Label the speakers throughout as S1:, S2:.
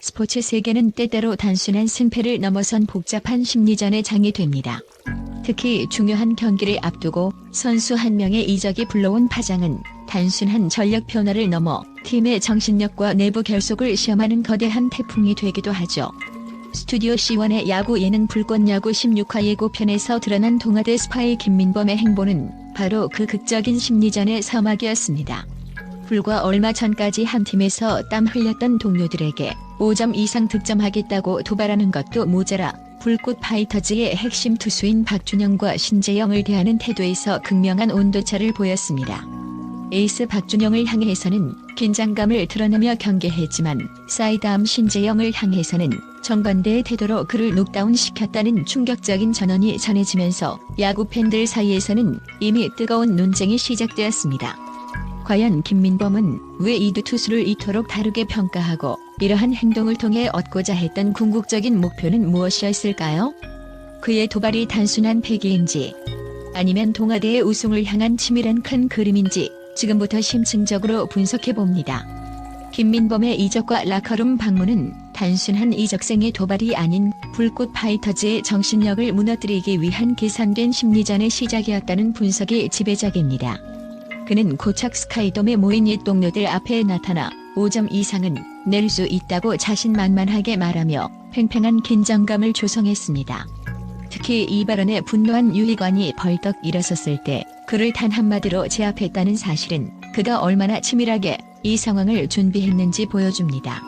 S1: 스포츠 세계는 때때로 단순한 승패를 넘어선 복잡한 심리전의 장이 됩니다. 특히 중요한 경기를 앞두고 선수 한 명의 이적이 불러온 파장은 단순한 전력 변화를 넘어 팀의 정신력과 내부 결속을 시험하는 거대한 태풍이 되기도 하죠. 스튜디오 C1의 야구 예능 불꽃야구 16화 예고편에서 드러난 동아대 스파이 김민범의 행보는 바로 그 극적인 심리전의 서막이었습니다. 불과 얼마 전까지 한 팀에서 땀 흘렸던 동료들에게 5점 이상 득점하겠다고 도발하는 것도 모자라 불꽃 파이터즈의 핵심 투수인 박준영과 신재영을 대하는 태도에서 극명한 온도차를 보였습니다. 에이스 박준영을 향해서는 긴장감을 드러내며 경계했지만 사이다암 신재영을 향해서는 정반대의 태도로 그를 녹다운시켰다는 충격적인 전언이 전해지면서 야구 팬들 사이에서는 이미 뜨거운 논쟁이 시작되었습니다. 과연 김민범은 왜 이 두 투수를 이토록 다르게 평가하고 이러한 행동을 통해 얻고자 했던 궁극적인 목표는 무엇이었을까요? 그의 도발이 단순한 패기인지 아니면 동아대의 우승을 향한 치밀한 큰 그림인지 지금부터 심층적으로 분석해봅니다. 김민범의 이적과 라커룸 방문은 단순한 이적생의 도발이 아닌 불꽃 파이터즈의 정신력을 무너뜨리기 위한 계산된 심리전의 시작이었다는 분석이 지배적입니다. 그는 고착 스카이돔에 모인 옛 동료들 앞에 나타나 5점 이상은 낼 수 있다고 자신만만하게 말하며 팽팽한 긴장감을 조성했습니다. 특히 이 발언에 분노한 유희관이 벌떡 일어섰을 때 그를 단 한마디로 제압했다는 사실은 그가 얼마나 치밀하게 이 상황을 준비했는지 보여줍니다.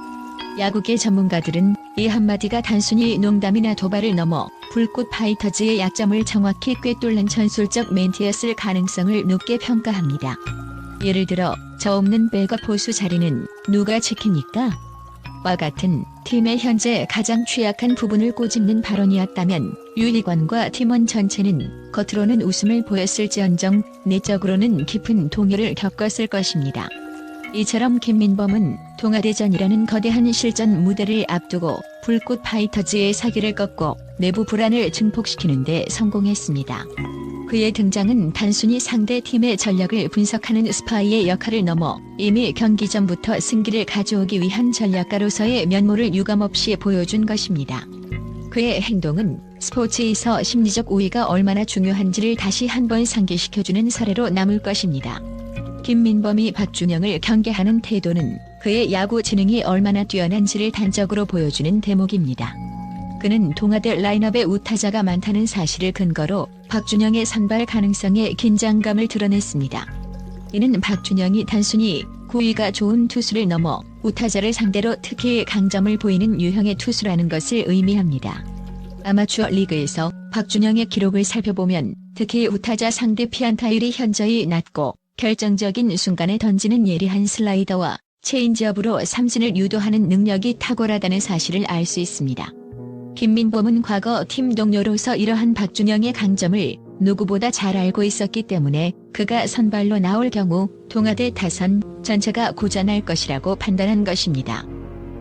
S1: 야구계 전문가들은 이 한마디가 단순히 농담이나 도발을 넘어 불꽃 파이터즈의 약점을 정확히 꿰뚫는 전술적 멘트였을 가능성을 높게 평가합니다. 예를 들어 저 없는 백업 포수 자리는 누가 지키니까? 와 같은 팀의 현재 가장 취약한 부분을 꼬집는 발언이었다면 유희관과 팀원 전체는 겉으로는 웃음을 보였을지언정 내적으로는 깊은 동요를 겪었을 것입니다. 이처럼 김민범은 동아대전이라는 거대한 실전 무대를 앞두고 불꽃 파이터즈의 사기를 꺾고 내부 불안을 증폭시키는 데 성공했습니다. 그의 등장은 단순히 상대 팀의 전력을 분석하는 스파이의 역할을 넘어 이미 경기 전부터 승기를 가져오기 위한 전략가로서의 면모를 유감없이 보여준 것입니다. 그의 행동은 스포츠에서 심리적 우위가 얼마나 중요한지를 다시 한번 상기시켜주는 사례로 남을 것입니다. 김민범이 박준영을 경계하는 태도는 그의 야구 지능이 얼마나 뛰어난지를 단적으로 보여주는 대목입니다. 그는 동아대 라인업에 우타자가 많다는 사실을 근거로 박준영의 선발 가능성에 긴장감을 드러냈습니다. 이는 박준영이 단순히 구위가 좋은 투수를 넘어 우타자를 상대로 특히 강점을 보이는 유형의 투수라는 것을 의미합니다. 아마추어 리그에서 박준영의 기록을 살펴보면 특히 우타자 상대 피안타율이 현저히 낮고 결정적인 순간에 던지는 예리한 슬라이더와 체인지업으로 삼진을 유도하는 능력이 탁월하다는 사실을 알 수 있습니다. 김민범은 과거 팀 동료로서 이러한 박준영의 강점을 누구보다 잘 알고 있었기 때문에 그가 선발로 나올 경우 동아대 타선 전체가 고전할 것이라고 판단한 것입니다.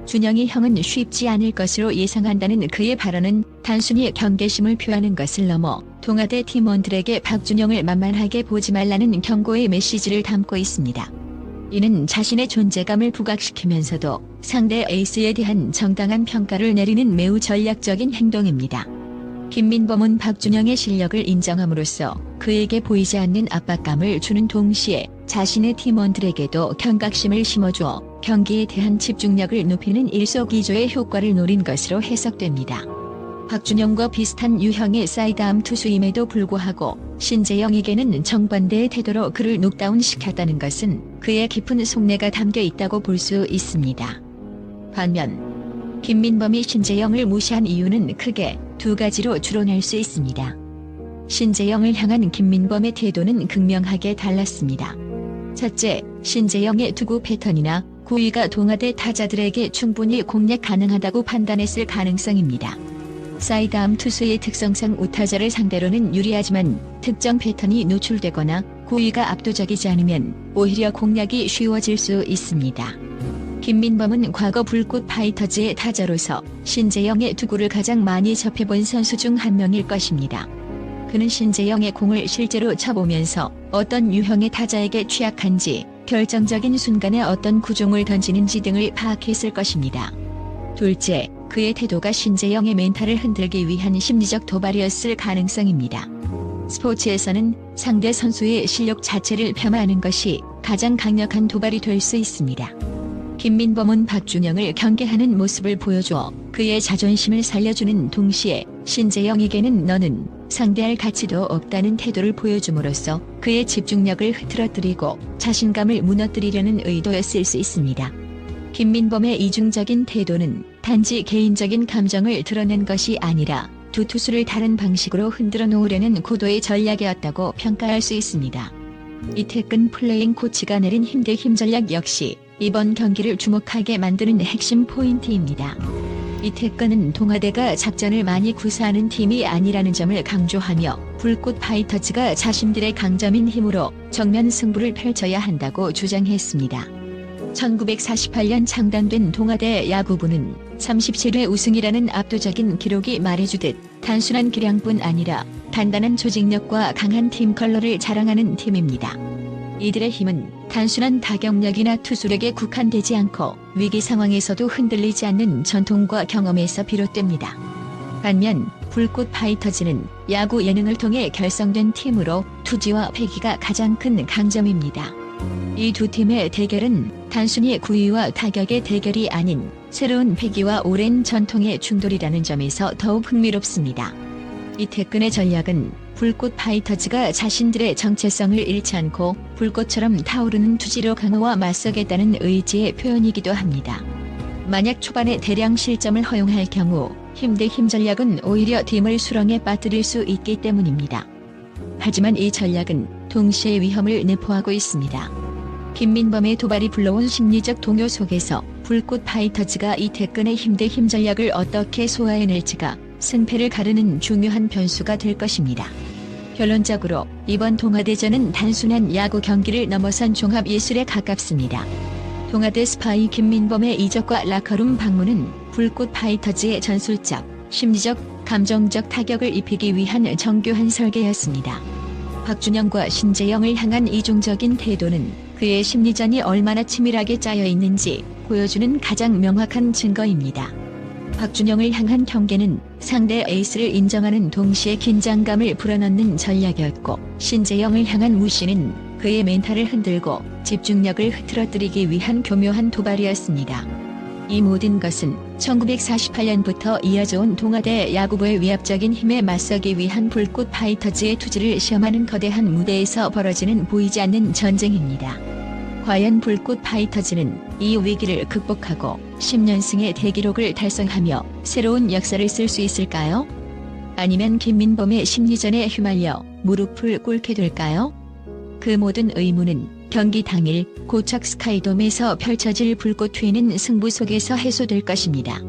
S1: 준영이 형은 쉽지 않을 것으로 예상한다는 그의 발언은 단순히 경계심을 표하는 것을 넘어 동아대 팀원들에게 박준영을 만만하게 보지 말라는 경고의 메시지를 담고 있습니다. 이는 자신의 존재감을 부각시키면서도 상대 에이스에 대한 정당한 평가를 내리는 매우 전략적인 행동입니다. 김민범은 박준영의 실력을 인정함으로써 그에게 보이지 않는 압박감을 주는 동시에 자신의 팀원들에게도 경각심을 심어주어 경기에 대한 집중력을 높이는 일석이조의 효과를 노린 것으로 해석됩니다. 박준영과 비슷한 유형의 사이드암 투수임에도 불구하고 신재영에게는 정반대의 태도로 그를 녹다운시켰다는 것은 그의 깊은 속내가 담겨 있다고 볼 수 있습니다. 반면 김민범이 신재영을 무시한 이유는 크게 두 가지로 추론할 수 있습니다. 신재영을 향한 김민범의 태도는 극명하게 달랐습니다. 첫째, 신재영의 투구 패턴이나 구위가 동아대 타자들에게 충분히 공략 가능하다고 판단했을 가능성입니다. 사이드암 투수의 특성상 우타자를 상대로는 유리하지만 특정 패턴이 노출되거나 구위가 압도적이지 않으면 오히려 공략이 쉬워질 수 있습니다. 김민범은 과거 불꽃 파이터즈의 타자로서 신재영의 투구를 가장 많이 접해본 선수 중 한 명일 것입니다. 그는 신재영의 공을 실제로 쳐보면서 어떤 유형의 타자에게 취약한지, 결정적인 순간에 어떤 구종을 던지는지 등을 파악했을 것입니다. 둘째, 그의 태도가 신재영의 멘탈을 흔들기 위한 심리적 도발이었을 가능성입니다. 스포츠에서는 상대 선수의 실력 자체를 폄하하는 것이 가장 강력한 도발이 될 수 있습니다. 김민범은 박준영을 경계하는 모습을 보여줘 그의 자존심을 살려주는 동시에 신재영에게는 너는 상대할 가치도 없다는 태도를 보여줌으로써 그의 집중력을 흐트러뜨리고 자신감을 무너뜨리려는 의도였을 수 있습니다. 김민범의 이중적인 태도는 단지 개인적인 감정을 드러낸 것이 아니라 두 투수를 다른 방식으로 흔들어 놓으려는 고도의 전략이었다고 평가할 수 있습니다. 이태근 플레잉 코치가 내린 힘 전략 역시 이번 경기를 주목하게 만드는 핵심 포인트입니다. 이태근은 동아대가 작전을 많이 구사하는 팀이 아니라는 점을 강조하며 불꽃 파이터즈가 자신들의 강점인 힘으로 정면 승부를 펼쳐야 한다고 주장했습니다. 1948년 창단된 동아대 야구부는 37회 우승이라는 압도적인 기록이 말해주듯 단순한 기량뿐 아니라 단단한 조직력과 강한 팀 컬러를 자랑하는 팀입니다. 이들의 힘은 단순한 타격력이나 투수력에 국한되지 않고 위기 상황에서도 흔들리지 않는 전통과 경험에서 비롯됩니다. 반면 불꽃 파이터즈는 야구 예능을 통해 결성된 팀으로 투지와 패기가 가장 큰 강점입니다. 이 두 팀의 대결은 단순히 구위와 타격의 대결이 아닌 새로운 패기와 오랜 전통의 충돌이라는 점에서 더욱 흥미롭습니다. 이태근의 전략은 불꽃 파이터즈가 자신들의 정체성을 잃지 않고 불꽃처럼 타오르는 투지로 강호와 맞서겠다는 의지의 표현이기도 합니다. 만약 초반에 대량 실점을 허용할 경우 힘 대 힘 전략은 오히려 팀을 수렁에 빠뜨릴 수 있기 때문입니다. 하지만 이 전략은 동시에 위험을 내포하고 있습니다. 김민범의 도발이 불러온 심리적 동요 속에서 불꽃 파이터즈가 이태근의 힘 대 힘 전략을 어떻게 소화해낼지가 승패를 가르는 중요한 변수가 될 것입니다. 결론적으로 이번 동아대전은 단순한 야구 경기를 넘어선 종합예술에 가깝습니다. 동아대 스파이 김민범의 이적과 라커룸 방문은 불꽃 파이터즈의 전술적, 심리적, 감정적 타격을 입히기 위한 정교한 설계였습니다. 박준영과 신재영을 향한 이중적인 태도는 그의 심리전이 얼마나 치밀하게 짜여 있는지 보여주는 가장 명확한 증거입니다. 박준영을 향한 경계는 상대 에이스를 인정하는 동시에 긴장감을 불어넣는 전략이었고, 신재영을 향한 무시는 그의 멘탈을 흔들고 집중력을 흐트러뜨리기 위한 교묘한 도발이었습니다. 이 모든 것은 1948년부터 이어져온 동아대 야구부의 위압적인 힘에 맞서기 위한 불꽃 파이터즈의 투지를 시험하는 거대한 무대에서 벌어지는 보이지 않는 전쟁입니다. 과연 불꽃 파이터즈는 이 위기를 극복하고 10연승의 대기록을 달성하며 새로운 역사를 쓸 수 있을까요? 아니면 김민범의 심리전에 휘말려 무릎을 꿇게 될까요? 그 모든 의문은 경기 당일 고척 스카이돔에서 펼쳐질 불꽃 튀는 승부 속에서 해소될 것입니다.